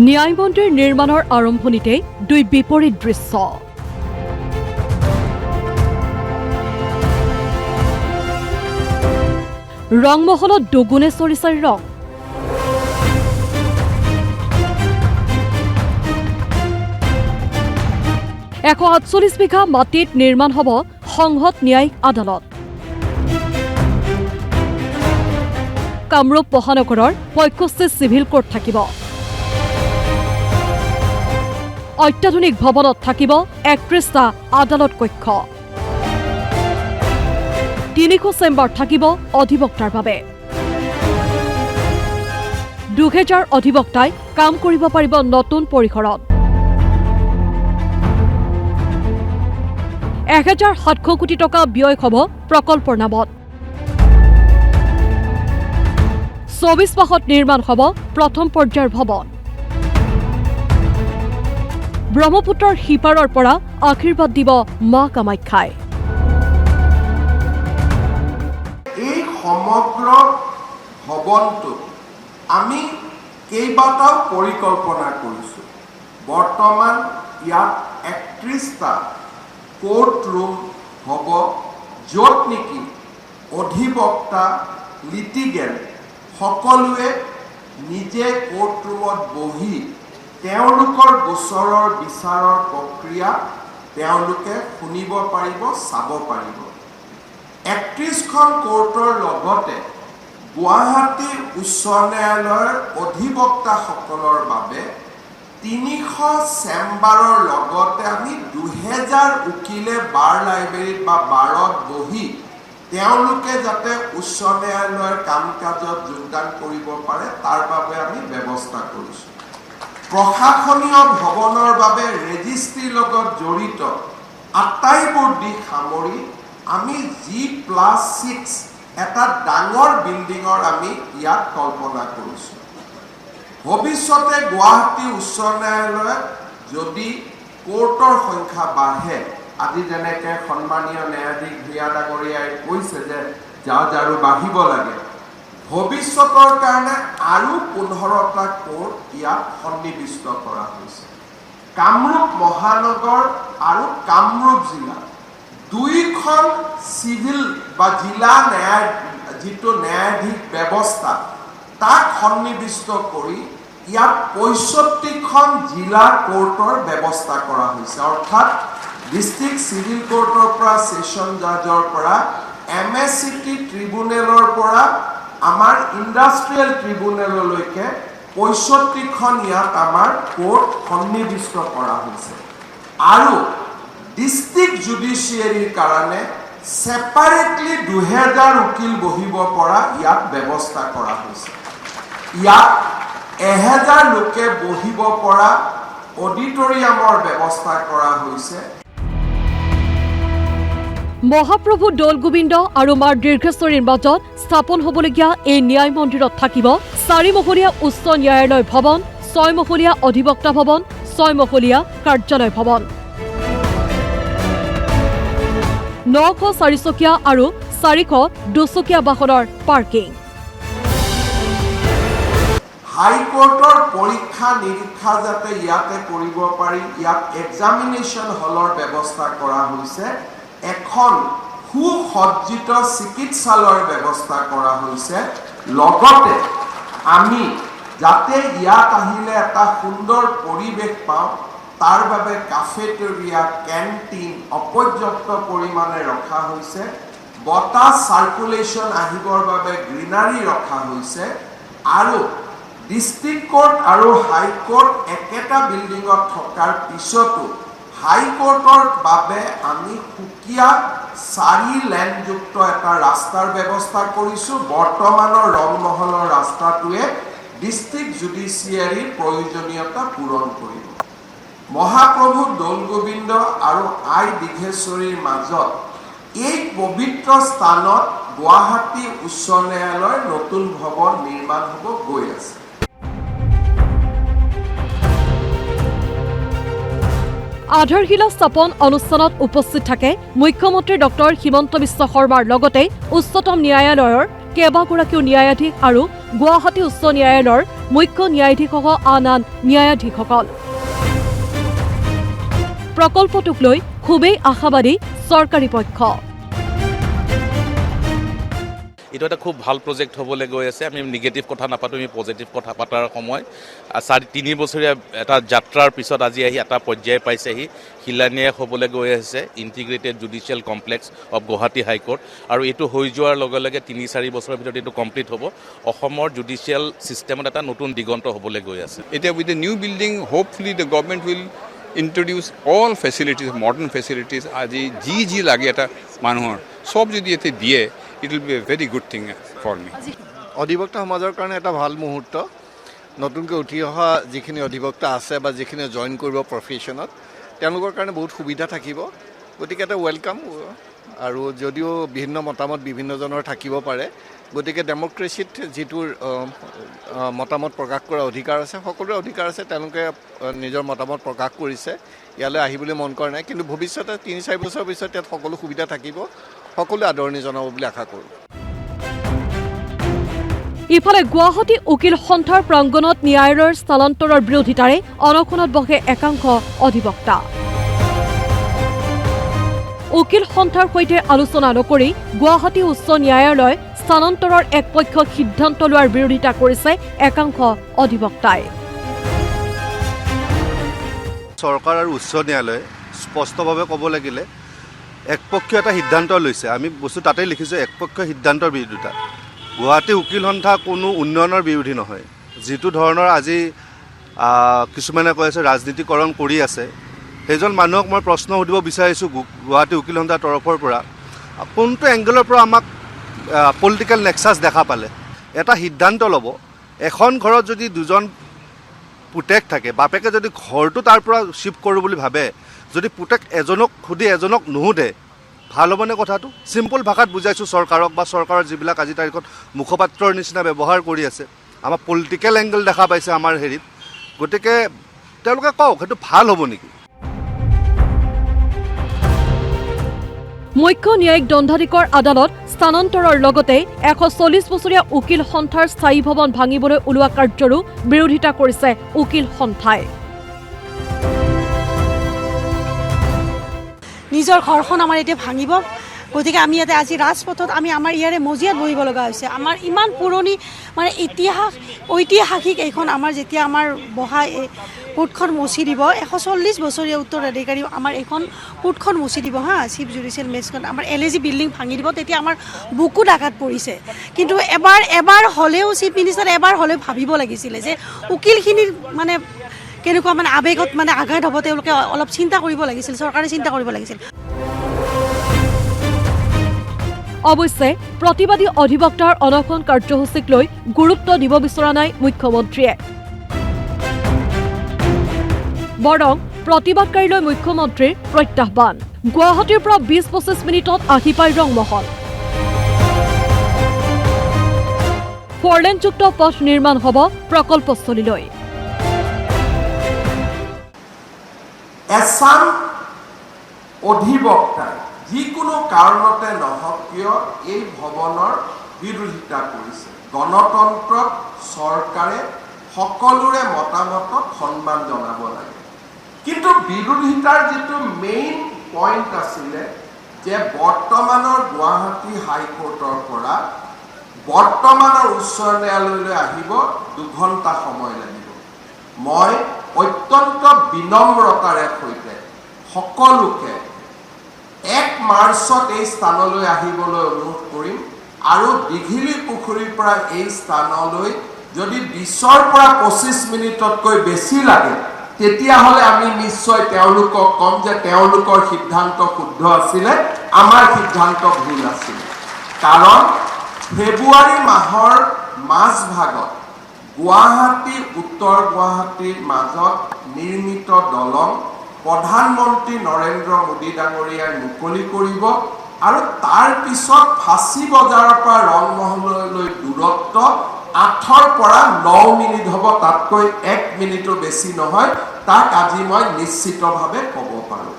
ন্যায় মন্দিৰ নিৰ্মাণৰ আৰম্ভণিতে দুই বিপৰীত দৃশ্য। ৰংমহলত দুগুণে চলিছে ৰং। এশ ৪৮ বিঘা মাটিত নিৰ্মাণ হ'ব সংহত ন্যায়িক আদালত। কামৰূপ মহানগৰৰ ৬৫ চিভিল কোৰ্ট থাকিব। অত্যাধুনিক ভৱনত থাকিব ৩১টা আদালত কক্ষ। ৩০০ চেম্বাৰ থাকিব অধিবক্তাৰ বাবে। ২০০০ অধিবক্তাই কাম কৰিব পাৰিব নতুন পৰিসৰত। ১,৭০০ কোটি টকা ব্যয় হ'ব প্ৰকল্পৰ নামত। ২৪ মাহত নিৰ্মাণ হ'ব প্ৰথম পৰ্যায়ৰ ভৱন। ব্ৰহ্মপুত্ৰৰ সিপাৰৰ পৰা আশীৰ্বাদ দিব মা কামাখ্যাই। এই সমগ্ৰ ভৱনটোত আমি কেইবাটাও পৰিকল্পনা কৰিছোঁ। বৰ্তমান ইয়াত ৩১টা কোৰ্ট ৰুম হ'ব, য'ত নেকি অধিবক্তা লিটিগেণ্ট সকলোৱে নিজে কোৰ্ট ৰুমত বহি তেওঁলোকৰ গোচৰৰ বিচাৰৰ প্ৰক্ৰিয়া তেওঁলোকে শুনিব পাৰিব, চাব পাৰিব। ৩১খন কোৰ্টৰ লগতে গুৱাহাটী উচ্চ ন্যায়ালয়ৰ অধিবক্তাসকলৰ বাবে ৩০০ চেম্বাৰৰ লগতে আমি ২০০০ উকিলে বাৰ লাইব্ৰেৰীত বা বাৰত বহি তেওঁলোকে যাতে উচ্চ ন্যায়ালয়ৰ কাম কাজত যোগদান কৰিব পাৰে তাৰ বাবে আমি ব্যৱস্থা কৰিছোঁ। প্ৰশাসনীয় ভৱনৰ বাবে ৰেজিষ্ট্ৰীৰ লগত জড়িত আটাইবোৰ দিশ সামৰি আমি G+6 এটা ডাঙৰ বিল্ডিঙৰ আমি ইয়াত কল্পনা কৰিছোঁ। ভৱিষ্যতে গুৱাহাটী উচ্চ ন্যায়ালয়ত যদি কোৰ্টৰ সংখ্যা বাঢ়ে, আজি যেনেকৈ সন্মানীয় ন্যায়াধীশ ভূঞা ডাঙৰীয়াই কৈছে যে জাজ আৰু বাঢ়িব লাগে, ভৱিষ্যতৰ কাৰণে আৰু ১৫টা কোৰ্ট ইয়াত সন্নিৱিষ্ট কৰা হৈছে। কামৰূপ মহানগৰ আৰু কামৰূপ জিলা দুইখন চিভিল বা জিলা যিটো ন্যায়াধীশ ব্যৱস্থা তাক সন্নিৱিষ্ট কৰি ইয়াত ৬৫খন জিলা কোৰ্টৰ ব্যৱস্থা কৰা হৈছে। অৰ্থাৎ ডিষ্ট্ৰিক্ট চিভিল কোৰ্টৰ পৰা ছেছন জাজৰ পৰা MSCT ট্ৰিব্যুনেলৰ পৰা আমাৰ ইণ্ডাষ্ট্ৰিয়েল ট্ৰিব্যুনেললৈকে ৬৫খন ইয়াত আমাৰ কোৰ্ট সন্নিৱিষ্ট কৰা হৈছে। আৰু ডিষ্ট্ৰিক্ট জুডিচিয়াৰীৰ কাৰণে ছেপাৰেটলি ২০০০ উকিল বহিব পৰা ইয়াত ব্যৱস্থা কৰা হৈছে। ইয়াত ১,০০০ লোকে বহিব পৰা অডিটৰিয়ামৰ ব্যৱস্থা কৰা হৈছে। মহাপ্ৰভু দৌল গোবিন্দ আৰু মাৰ দীৰ্ঘেশ্বৰীৰ মাজত স্থাপন হ'বলগীয়া এই ন্যায় মন্দিৰত থাকিব ৪মহলীয়া উচ্চ ন্যায়ালয় ভৱন, ৬মহলীয়া অধিবক্তা ভৱন, ৬মহলীয়া কাৰ্যালয় ভৱন, ৯০০ চাৰিচকীয়া আৰু ৪০০ দুচকীয়া বাহনৰ পাৰ্কিং। হাইকোৰ্টৰ পৰীক্ষা নিৰীক্ষা যাতে ইয়াতে কৰিব পাৰি, ইয়াত এক্সামিনেশ্যন হলৰ ব্যৱস্থা কৰা হৈছে। এখন সুসজ্জিত চিকিৎসালয়ৰ ব্যৱস্থা কৰা হৈছে। লগতে আমি যাতে ইয়াত আহিলে এটা সুন্দৰ পৰিৱেশ পাওঁ তাৰ বাবে কাফেটেৰিয়া, কেণ্টিন অপৰ্যাপ্ত পৰিমাণে ৰখা হৈছে। বতাহ চাৰ্কুলেশ্যন আহিবৰ বাবে গ্ৰীনাৰী ৰখা হৈছে। আৰু ডিষ্ট্ৰিক্ট কোৰ্ট আৰু হাইকোৰ্ট একেটা বিল্ডিঙত থকাৰ পিছতো হাইকোৰ্টৰ বাবে আমি সুকীয়া ৪ লেনযুক্ত এটা ৰাস্তাৰ ব্যৱস্থা কৰিছোঁ। বৰ্তমানৰ ৰংমহলৰ ৰাস্তাটোৱে ডিষ্ট্ৰিক্ট জুডিচিয়াৰীৰ প্ৰয়োজনীয়তা পূৰণ কৰিব। মহাপ্ৰভু দৌল গোবিন্দ আৰু আই দীঘেশ্বৰীৰ মাজত এই পবিত্ৰ স্থানত গুৱাহাটী উচ্চ ন্যায়ালয়ৰ নতুন ভৱন নিৰ্মাণ হ'ব গৈ আছে। আধাৰশিলা স্থাপন অনুষ্ঠানত উপস্থিত থাকে মুখ্যমন্ত্ৰী ডক্টৰ হিমন্ত বিশ্ব শৰ্মাৰ লগতে উচ্চতম ন্যায়ালয়ৰ কেইবাগৰাকীও ন্যায়াধীশ আৰু গুৱাহাটী উচ্চ ন্যায়ালয়ৰ মুখ্য ন্যায়াধীশসহ আন ন্যায়াধীশসকল। প্ৰকল্পটোক লৈ খুবেই আশাবাদী চৰকাৰী পক্ষ। এইটো এটা খুব ভাল প্ৰজেক্ট হ'বলৈ গৈ আছে। আমি নিগেটিভ কথা নাপাতো, আমি পজিটিভ কথা পাতাৰ সময়। 3 বছৰীয়া এটা যাত্ৰাৰ পিছত আজি আহি এটা পৰ্যায় পাইছেহি। শিলান্যাস হ'বলৈ গৈ আছে integrated judicial complex of Guwahati high court, আৰু এইটো হৈ যোৱাৰ লগে লগে 3-4 বছৰৰ ভিতৰত এইটো কমপ্লিট হ'ব। অসমৰ জুডিচিয়েল ছিষ্টেমত এটা নতুন দিগন্ত হ'বলৈ গৈ আছে। এতিয়া with the new building hopefully the government will introduce all facilities, modern facilities. আজি যি লাগে এটা মানুহৰ সব যদি ইয়াতে দিয়ে, it will be a very good thing for me. অধিবক্তা সমাজৰ কাৰণে এটা ভাল মুহূৰ্ত। নতুনকৈ উঠি অহা যিখিনি অধিবক্তা আছে বা যিখিনি জইন কৰিব প্ৰফেশ্যনত, তেওঁলোকৰ কাৰণে বহুত সুবিধা থাকিব। গতিকে এটা ৱেলকাম। আৰু যদিও বিভিন্ন মতামত বিভিন্নজনৰ থাকিব পাৰে, গতিকে ডেমক্ৰেচিত যিটোৰ মতামত প্ৰকাশ কৰাৰ অধিকাৰ আছে, সকলোৰে অধিকাৰ আছে। তেওঁলোকে নিজৰ মতামত প্ৰকাশ কৰিছে, ইয়ালৈ আহিবলৈ মন কৰা নাই। কিন্তু ভৱিষ্যতে 3-4 বছৰৰ পিছত ইয়াত সকলো সুবিধা থাকিব, সকলোৱে আদৰণি জনাব বুলি আশা কৰোঁ। ইফালে গুৱাহাটী উকিল সন্থাৰ প্ৰাংগণত ন্যায়ালয়ৰ স্থানান্তৰৰ বিৰোধিতাৰে অনশনত বহে একাংশ অধিবক্তা। উকিল সন্থাৰ সৈতে আলোচনা নকৰি গুৱাহাটী উচ্চ ন্যায়ালয় স্থানান্তৰৰ একপক্ষীয় সিদ্ধান্ত লোৱাৰ বিৰোধিতা কৰিছে একাংশ অধিবক্তাই। চৰকাৰ আৰু উচ্চ ন্যায়ালয়ে স্পষ্টভাৱে ক'ব লাগিলে একপক্ষীয় এটা সিদ্ধান্ত লৈছে। আমি বস্তু তাতেই লিখিছোঁ, একপক্ষীয় সিদ্ধান্তৰ বিৰোধিতা। গুৱাহাটী উকিল সন্থা কোনো উন্নয়নৰ বিৰোধী নহয়। যিটো ধৰণৰ আজি কিছুমানে কৈ আছে ৰাজনীতিকৰণ কৰি আছে, সেইজন মানুহক মই প্ৰশ্ন সুধিব বিচাৰিছোঁ গুৱাহাটী উকিল সন্থাৰ তৰফৰ পৰা, কোনটো এংগেলৰ পৰা আমাক পলিটিকেল নেক্সাছ দেখা পালে? এটা সিদ্ধান্ত ল'ব, এখন ঘৰত যদি 2জন পুতেক থাকে, বাপেকে যদি ঘৰটো তাৰ পৰা শ্বিফ্ট কৰোঁ বুলি ভাবে, যদি পুতেক এজনক সুধি এজনক নুসুধে, ভাল হ'বনে কথাটো? চিম্পল ভাষাত বুজাইছোঁ চৰকাৰক, বা চৰকাৰৰ যিবিলাক আজি তাৰিখত মুখপাত্ৰৰ নিচিনা ব্যৱহাৰ কৰি আছে, আমাৰ পলিটিকেল এংগেল দেখা পাইছে আমাৰ হেৰিত। গতিকে তেওঁলোকে কওক, সেইটো ভাল হ'ব নেকি? মুখ্য ন্যায়িক দণ্ডাধীশৰ আদালত স্থানান্তৰৰ লগতে 140 বছৰীয়া উকিল সন্থাৰ স্থায়ী ভৱন ভাঙিবলৈ ওলোৱা কাৰ্যৰো বিৰোধিতা কৰিছে উকিল সন্থাই। নিজৰ ঘৰখন আমাৰ এতিয়া ভাঙিব, গতিকে আমি ইয়াতে আজি ৰাজপথত আমাৰ ইয়াৰে মজিয়াত বহিব লগা হৈছে। আমাৰ ইমান পুৰণি ঐতিহাসিক এইখন আমাৰ যেতিয়া আমাৰ বহাই কোৰ্টখন মচি দিব, 140 বছৰীয়া উত্তৰাধিকাৰী আমাৰ এইখন কোৰ্টখন মচি দিব, চিফ জুডিচিয়েল মেজিষ্ট্ৰেট আমাৰ LAG বিল্ডিং ভাঙি দিব, তেতিয়া আমাৰ বুকুত আঘাত পৰিছে। কিন্তু এবাৰ হ'লেও চিফ মিনিষ্টাৰ এবাৰ হ'লেও ভাবিব লাগিছিলে যে উকিলখিনিৰ কেনেকুৱা আৱেগত আঘাত হ'ব, তেওঁলোকে অলপ চিন্তা কৰিব লাগিছিল, চৰকাৰে চিন্তা কৰিব লাগিছিল। অৱশ্যে প্ৰতিবাদী অধিবক্তাৰ অনশন কাৰ্যসূচীক লৈ গুৰুত্ব দিব বিচৰা নাই মুখ্যমন্ত্ৰীয়ে। বৰং প্ৰতিবাদকাৰীলৈ মুখ্যমন্ত্ৰীৰ প্ৰত্যাহ্বান। গুৱাহাটীৰ পৰা 20-25 মিনিটত আহি পায় ৰংমহল। 4-লেনযুক্ত পথ নিৰ্মাণ হ'ব প্ৰকল্পস্থলীলৈ। এছাম অধিবক্তাই যিকোনো কাৰণতে নহওক কিয় এই ভৱনৰ বিৰোধিতা কৰিছে। গণতন্ত্ৰত চৰকাৰে সকলোৰে মতামতক সন্মান জনাব লাগে। কিন্তু বিৰোধিতাৰ যিটো মেইন পইণ্ট আছিলে যে বৰ্তমানৰ গুৱাহাটী হাইকোৰ্টৰ পৰা বৰ্তমানৰ উচ্চ ন্যায়ালয়লৈ আহিব 2 ঘণ্টা সময় লাগিব। মই অত্যন্ত বিনম্ৰতাৰে সৈতে সকলোকে 1 মাৰ্চত এই স্থানলৈ আহিবলৈ অনুৰোধ কৰিম, আৰু দীঘিলী পুখুৰীৰ পৰা এই স্থানলৈ যদি 20-ৰ পৰা 25 মিনিটতকৈ বেছি লাগে, তেতিয়াহ'লে আমি নিশ্চয় তেওঁলোকক ক'ম যে তেওঁলোকৰ সিদ্ধান্ত শুদ্ধ আছিলে, আমাৰ সিদ্ধান্ত ভুল আছিলে। কাৰণ ফেব্ৰুৱাৰী মাহৰ মাজভাগত গুৱাহাটী উত্তৰ গুৱাহাটীৰ মাজত নিৰ্মিত দলং প্ৰধানমন্ত্ৰী নৰেন্দ্ৰ মোদী ডাঙৰীয়াই মুকলি কৰিব, আৰু তাৰ পিছত ফাঁচী বজাৰৰ পৰা ৰংমহললৈ দূৰত্ব 8ৰ পৰা 9 মিনিট হ'ব, তাতকৈ 1 মিনিটো বেছি নহয়। তাক আজি মই নিশ্চিতভাৱে ক'ব পাৰোঁ।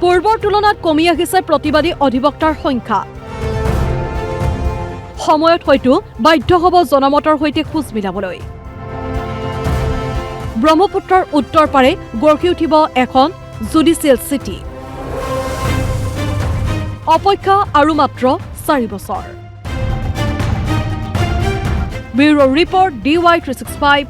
পূৰ্বৰ তুলনাত কমি আহিছে প্ৰতিবাদী অধিবক্তাৰ সংখ্যা। সময়ত হয়তো বাধ্য হ'ব জনমতৰ সৈতে খোজ মিলাবলৈ। ব্ৰহ্মপুত্ৰৰ উত্তৰ পাৰে গঢ়ি উঠিব এখন জুডিচিয়েল চিটি। অপেক্ষা আৰু মাত্ৰ 4 বছৰ। Bureau' report DY365